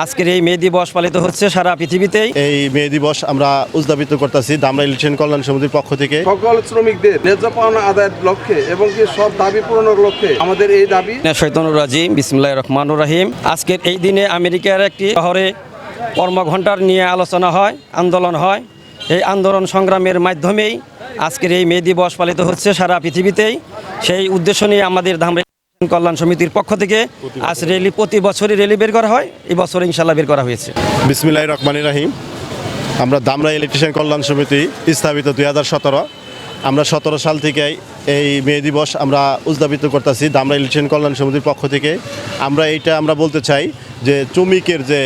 আজকের এই মে দিবস পালিত হচ্ছে সারা পৃথিবীতেই। এই মে দিবস আমরা উদযাপিত করতেছি ধামরা ইলেকট্রিশিয়ান কল্যাণ সমিতির পক্ষ থেকে। সকল শ্রমিকদের ন্যায্য পাওনা আদায়ের লক্ষ্যে এবং কি সব দাবি পূরণের লক্ষ্যে আমাদের এই দাবি। শয়তানুর রাজিম, বিসমিল্লাহির রহমানুর রহিম। আজকের এই দিনে আমেরিকার একটি শহরে কর্মঘণ্টার নিয়ে আলোচনা হয়, আন্দোলন হয়। এই আন্দোলন সংগ্রামের মাধ্যমেই আজকের এই মে দিবস পালিত হচ্ছে সারা পৃথিবীতেই। সেই উদ্দেশ্য নিয়ে আমাদের ধামরা কল্যাণ সমিতির পক্ষ থেকে আজ র্যালি, প্রতি বছরই র্যালি বের করা হয়। এই বছর ইনশাল্লাহ বের করা হয়েছে। বিসমিল্লাহির রহমানির রহিম। আমরা ধামরা ইলেকট্রিশিয়ান কল্যাণ সমিতি স্থাপিত 2017। আমরা 17 সাল থেকে এই মে দিবস আমরা উদযাপিত করতেছি ধামরা ইলেকট্রিশিয়ান কল্যাণ সমিতির পক্ষ থেকে। আমরা বলতে চাই যে শ্রমিকের যে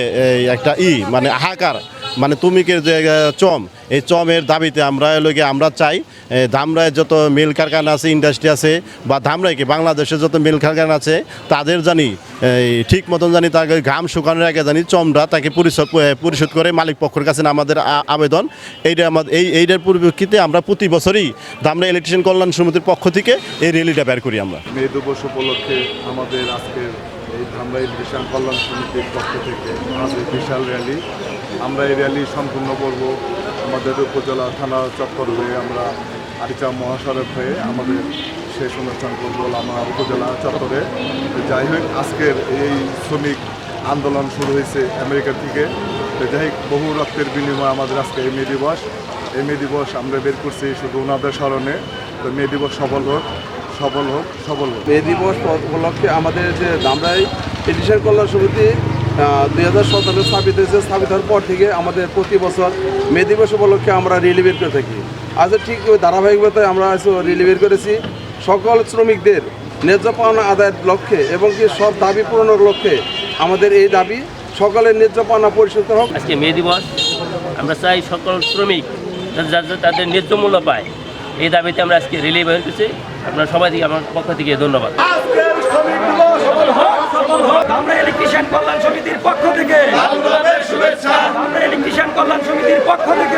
একটা মানে হাহাকার, মানে শ্রমিকের যে চম, এই চমের দাবিতে আমরা চাই ধামরায় যত মিল কারখানা আছে, ইন্ডাস্ট্রি আছে, বা ধামরাইকে বাংলাদেশে যত মিল কারখানা আছে তাদের জানি ঠিক মতন জানি তাকে ঘাম শুকানোর আগে জানি চমড়া তাকে পরিশোধ করে মালিক পক্ষের কাছে আমাদের আবেদন। এইটার পরিপ্রেক্ষিতে আমরা প্রতি বছরই ধামরা ইলেকট্রিশিয়ান কল্যাণ সমিতির পক্ষ থেকে এই র্যালিটা বের করি। আমরা মে দিবস উপলক্ষে আমাদের আজকের এই ধামরা ইলেকট্রিশিয়ান কল্যাণ সমিতির পক্ষ থেকে আমাদের বিশাল র্যালি। আমরা এই র্যালি সম্পূর্ণ করব আমাদের উপজেলা থানা চত্বর হয়ে, আমরা আরিচা মহাসড়ক হয়ে আমাদের শেষ অনুষ্ঠান করবো আমার উপজেলা চত্বরে। যাই হোক, আজকের এই শ্রমিক আন্দোলন শুরু হয়েছে আমেরিকা থেকে। যাই হোক, বহু রক্তের বিনিময়ে আমাদের আজকে এই মে দিবস। এই মে দিবস আমরা বের করছি শুধু ওনাদের স্মরণে। তো মে দিবস সফল হোক। মে দিবস উপলক্ষে আমাদের যে ধামরা ইলেকট্রিশিয়ান কল্যাণ সমিতি 2017 স্থাপিত হয়েছে। স্থাপিত হওয়ার পর থেকে আমাদের প্রতি বছর মে দিবস উপলক্ষে আমরা র্যালি বের করে থাকি। আজ ঠিক ওই ধারাবাহিকতায় আমরা র্যালি বের করেছি। সকল শ্রমিকদের ন্যায্য পাওনা আদায়ের লক্ষ্যে এবং কি সব দাবি পূরণের লক্ষ্যে আমাদের এই দাবি সকলের ন্যায্য পাওনা পরিশোধ হোক। আজকে মে দিবস, আমরা চাই সকল শ্রমিক তাদের ন্যায্য মূল্য পায়, এই দাবিতে আমরা আজকে র্যালি বের করছি। আপনারা সবাই থেকে আমার পক্ষ থেকে ধন্যবাদ। ধামরা ইলেকট্রিশিয়ান কল্যাণ সমিতির পক্ষ থেকে শুভেচ্ছা। ধামরা ইলেকট্রিশিয়ান কল্যাণ সমিতির পক্ষ থেকে